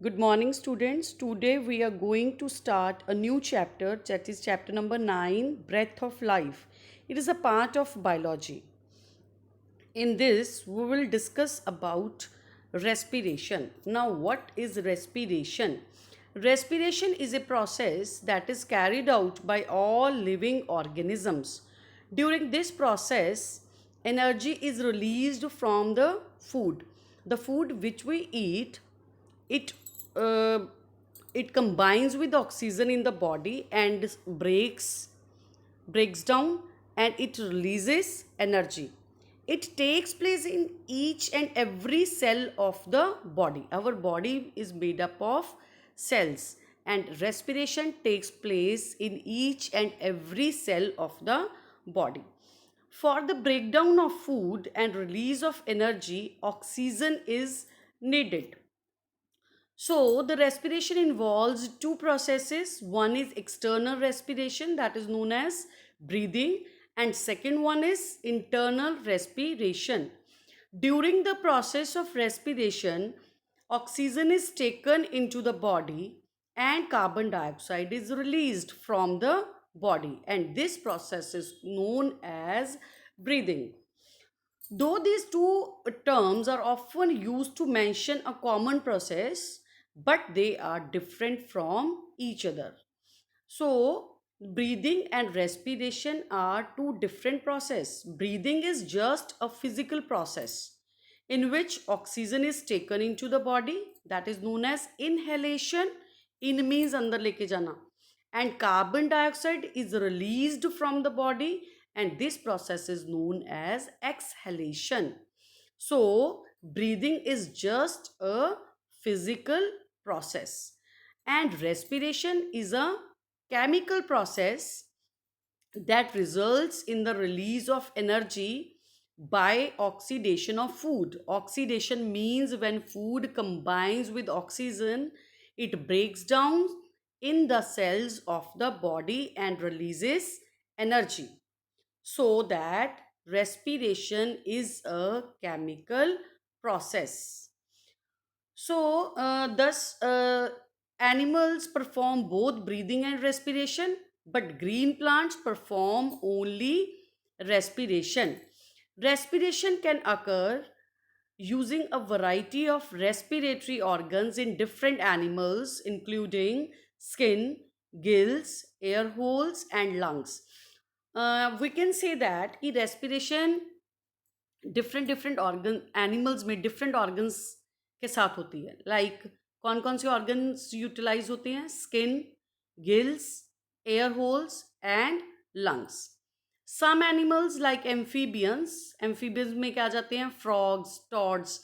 Good morning, students. Today we are going to start a new chapter, that is chapter number 9, Breath of Life. It is a part of biology. In this, we will discuss about respiration. Now, what is respiration? Respiration is a process that is carried out by all living organisms. During this process, energy is released from the food. The food which we eat, it uh, it combines with oxygen in the body and breaks down, and it releases energy. It takes place in each and every cell of the body. Our body is made up of cells, and respiration takes place in each and every cell of the body. For the breakdown of food and release of energy, oxygen is needed. So, the respiration involves two processes. One is external respiration, that is known as breathing, and second one is internal respiration. During the process of respiration, oxygen is taken into the body and carbon dioxide is released from the body, and this process is known as breathing. Though these two terms are often used to mention a common process, but they are different from each other. So, breathing and respiration are two different processes. Breathing is just a physical process in which oxygen is taken into the body, that is known as inhalation. In means andar leke jana, and carbon dioxide is released from the body, and this process is known as exhalation. So breathing is just a physical process, and respiration is a chemical process that results in the release of energy by oxidation of food. Oxidation means when food combines with oxygen, it breaks down in the cells of the body and releases energy. So that respiration is a chemical process. So, animals perform both breathing and respiration, but green plants perform only respiration. Respiration can occur using a variety of respiratory organs in different animals, including skin, gills, air holes, and lungs. We can say that कि respiration different different organ animals में different organs के साथ होती है. Like कौन कौन से organs utilise होते हैं? Skin, gills, air holes and lungs. Some animals like amphibians में क्या आ जाते हैं? Frogs, toads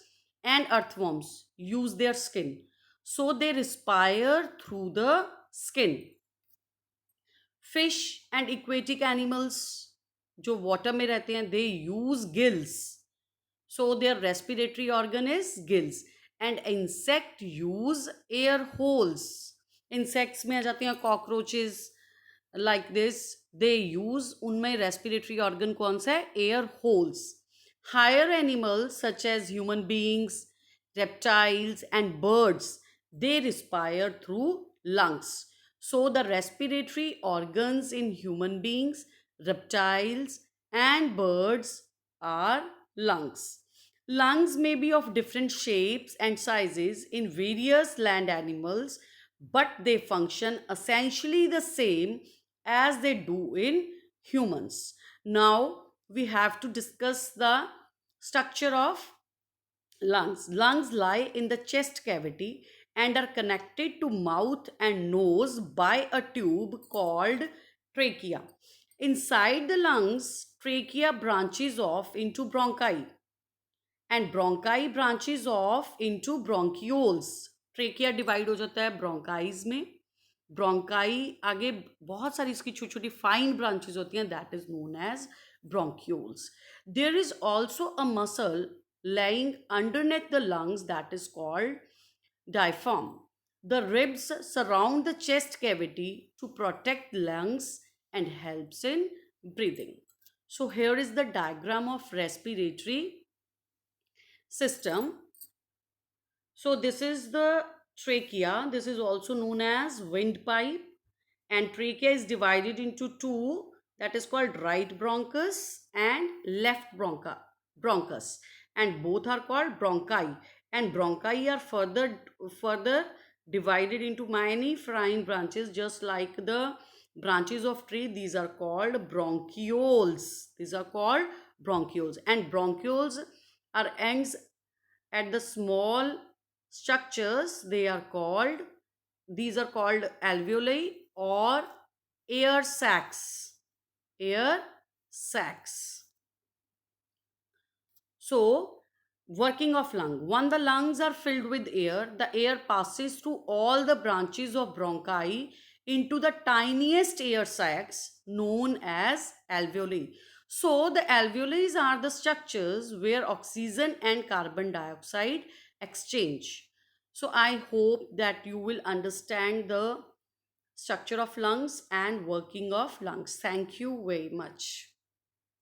and earthworms use their skin, so they respire through the skin. Fish and aquatic animals जो वाटर में रहते हैं, they use gills, so their respiratory organ is gills. And insect use air holes. Insects में आ जाते हैं cockroaches, like this, they use, उनमें respiratory organ कौन सा है? Air holes. Higher animals such as human beings, reptiles and birds, they respire through lungs. So the respiratory organs in human beings, reptiles and birds are lungs. Lungs may be of different shapes and sizes in various land animals, but they function essentially the same as they do in humans. Now, we have to discuss the structure of lungs. Lungs lie in the chest cavity and are connected to mouth and nose by a tube called trachea. Inside the lungs, trachea branches off into bronchi, and bronchi branches off into bronchioles. Trachea divide हो जाता है bronchi में. Bronchi आगे बहुत सारी इसकी छोटी छोटी फाइन ब्रांचेस होती हैं, that is known as bronchioles. There is also a muscle laying underneath the lungs that is called diaphragm. The ribs surround the chest cavity to protect lungs and helps in breathing. So here is the diagram of respiratory system. So this is the Trachea, this is also known as windpipe, and trachea is divided into two, that is called right bronchus and left bronchus, and both are called bronchi, and bronchi are further divided into many fine branches, just like the branches of tree. These are called bronchioles, and bronchioles are ends at the small structures. These are called alveoli or air sacs. So, working of lung. When the lungs are filled with air, the air passes through all the branches of bronchi into the tiniest air sacs known as alveoli. So, the alveoli are the structures where oxygen and carbon dioxide exchange. So, I hope that you will understand the structure of lungs and working of lungs. Thank you very much.